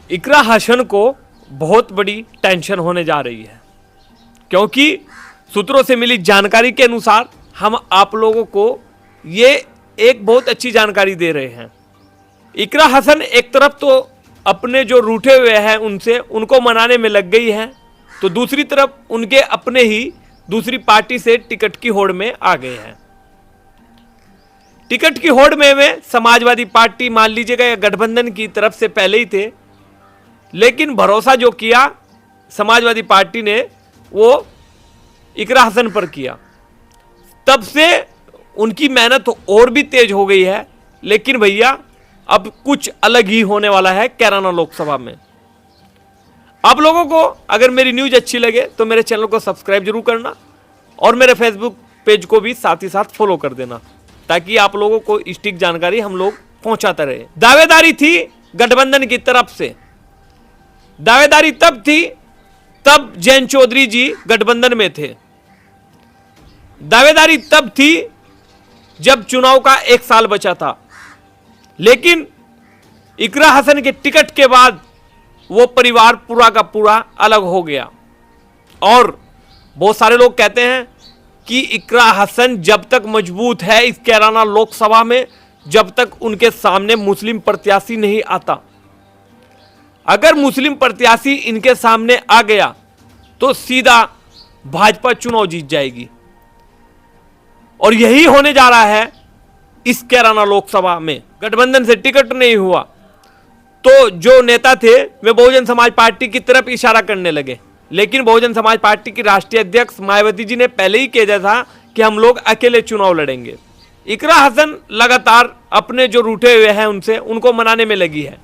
इकरा हसन को बहुत बड़ी टेंशन होने जा रही है, क्योंकि सूत्रों से मिली जानकारी के अनुसार हम आप लोगों को ये एक बहुत अच्छी जानकारी दे रहे हैं। इकरा हसन एक तरफ तो अपने जो रूठे हुए हैं उनको मनाने में लग गई है, तो दूसरी तरफ उनके अपने ही दूसरी पार्टी से टिकट की होड़ में आ गए हैं। टिकट की होड़ में वे समाजवादी पार्टी मान लीजिएगा या गठबंधन की तरफ से पहले ही थे, लेकिन भरोसा जो किया समाजवादी पार्टी ने वो इकरा हसन पर किया, तब से उनकी मेहनत और भी तेज हो गई है। लेकिन भैया अब कुछ अलग ही होने वाला है कैराना लोकसभा में। आप लोगों को अगर मेरी न्यूज अच्छी लगे तो मेरे चैनल को सब्सक्राइब जरूर करना और मेरे फेसबुक पेज को भी साथ ही साथ फॉलो कर देना, ताकि आप लोगों को सटीक जानकारी हम लोग पहुंचाते रहे। दावेदारी थी गठबंधन की तरफ से, दावेदारी तब थी तब जयंत चौधरी जी गठबंधन में थे, दावेदारी तब थी जब चुनाव का 1 साल बचा था। लेकिन इकरा हसन के टिकट के बाद वो परिवार पूरा का पूरा अलग हो गया। और बहुत सारे लोग कहते हैं कि इकरा हसन जब तक मजबूत है इस कैराना लोकसभा में, जब तक उनके सामने मुस्लिम प्रत्याशी नहीं आता। अगर मुस्लिम प्रत्याशी इनके सामने आ गया तो सीधा भाजपा चुनाव जीत जाएगी, और यही होने जा रहा है इस कैराना लोकसभा में। गठबंधन से टिकट नहीं हुआ तो जो नेता थे वे बहुजन समाज पार्टी की तरफ इशारा करने लगे, लेकिन बहुजन समाज पार्टी की राष्ट्रीय अध्यक्ष मायावती जी ने पहले ही कह दिया था कि हम लोग अकेले चुनाव लड़ेंगे। इकरा हसन लगातार अपने जो रूठे हुए हैं उनको मनाने में लगी है,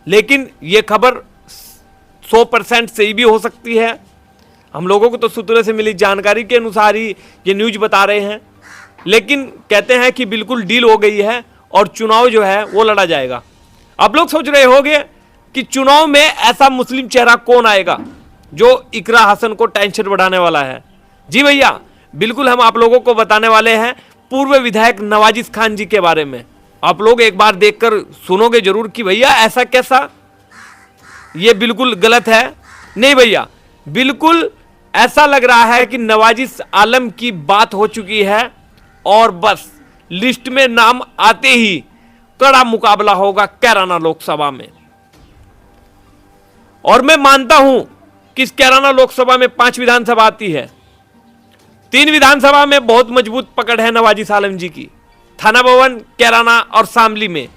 लेकिन यह खबर 100% सही भी हो सकती है। हम लोगों को तो सूत्रों से मिली जानकारी के अनुसार ही ये न्यूज बता रहे हैं, लेकिन कहते हैं कि बिल्कुल डील हो गई है और चुनाव जो है वो लड़ा जाएगा। आप लोग सोच रहे होंगे कि चुनाव में ऐसा मुस्लिम चेहरा कौन आएगा जो इकरा हसन को टेंशन बढ़ाने वाला है। जी भैया, बिल्कुल हम आप लोगों को बताने वाले हैं पूर्व विधायक नवाजिश खान जी के बारे में। आप लोग एक बार देखकर सुनोगे जरूर कि भैया ऐसा कैसा, ये बिल्कुल गलत है। नहीं भैया, बिल्कुल ऐसा लग रहा है कि नवाजिश आलम की बात हो चुकी है और बस लिस्ट में नाम आते ही कड़ा मुकाबला होगा कैराना लोकसभा में। और मैं मानता हूं कि इस कैराना लोकसभा में 5 विधानसभा आती है। 3 विधानसभा में बहुत मजबूत पकड़ है नवाजिश आलम जी की, थाना भवन, कैराना और शामली में।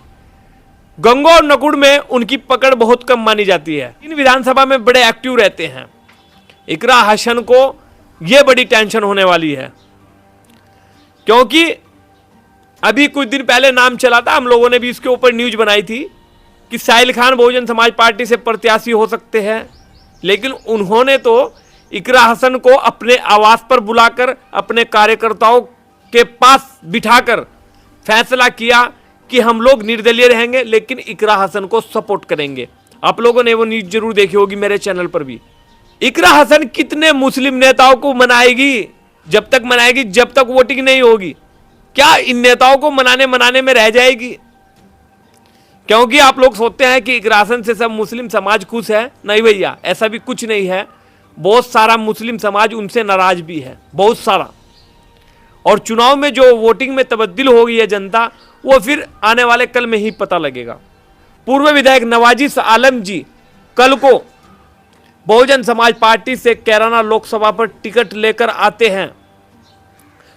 गंगो और नकुड़ में उनकी पकड़ बहुत कम मानी जाती है। 3 विधानसभा में बड़े एक्टिव रहते हैं। इकरा हसन को यह बड़ी टेंशन होने वाली है, क्योंकि अभी कुछ दिन पहले नाम चला था, हम लोगों ने भी इसके ऊपर न्यूज बनाई थी कि साहिल खान बहुजन समाज पार्टी से प्रत्याशी हो सकते हैं, लेकिन उन्होंने तो इकरा हसन को अपने आवास पर बुलाकर अपने कार्यकर्ताओं के पास बिठाकर फैसला किया कि हम लोग निर्दलीय रहेंगे, लेकिन इकरा हसन को सपोर्ट करेंगे। आप लोगों ने वो न्यूज जरूर देखी होगी मेरे चैनल पर भी। इकरा हसन कितने मुस्लिम नेताओं को मनाएगी? जब तक मनाएगी जब तक वोटिंग नहीं होगी। क्या इन नेताओं को मनाने में रह जाएगी? क्योंकि आप लोग सोचते हैं कि इकरा हसन से सब मुस्लिम समाज खुश है। नहीं भैया, ऐसा भी कुछ नहीं है। बहुत सारा मुस्लिम समाज उनसे नाराज भी है, बहुत सारा। और चुनाव में जो वोटिंग में तब्दील हो गई है जनता, वो फिर आने वाले कल में ही पता लगेगा। पूर्व विधायक नवाजिश आलम जी कल को बहुजन समाज पार्टी से कैराना लोकसभा पर टिकट लेकर आते हैं,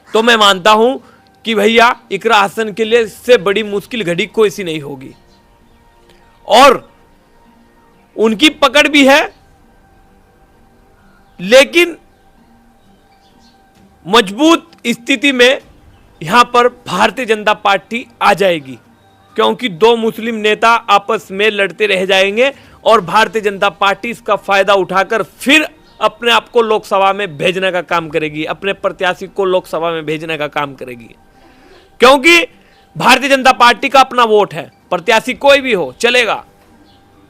तो मैं मानता हूं कि भैया इकरा हसन के लिए इससे बड़ी मुश्किल घड़ी कोई सी नहीं होगी। और उनकी पकड़ भी है, लेकिन मजबूत स्थिति में यहां पर भारतीय जनता पार्टी आ जाएगी, क्योंकि 2 मुस्लिम नेता आपस में लड़ते रह जाएंगे और भारतीय जनता पार्टी इसका फायदा उठाकर फिर अपने आप को लोकसभा में भेजने का काम करेगी, अपने प्रत्याशी को लोकसभा में भेजने का काम करेगी। क्योंकि भारतीय जनता पार्टी का अपना वोट है, प्रत्याशी कोई भी हो चलेगा,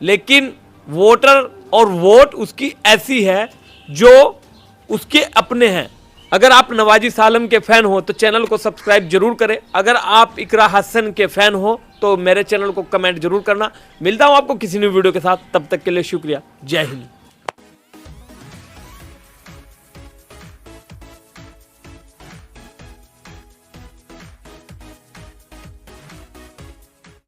लेकिन वोटर और वोट उसकी ऐसी है जो उसके अपने हैं। अगर आप नवाजिश आलम के फैन हो तो चैनल को सब्सक्राइब जरूर करें। अगर आप इकरा हसन के फैन हो तो मेरे चैनल को कमेंट जरूर करना। मिलता हूं आपको किसी नई वीडियो के साथ, तब तक के लिए शुक्रिया। जय हिंद।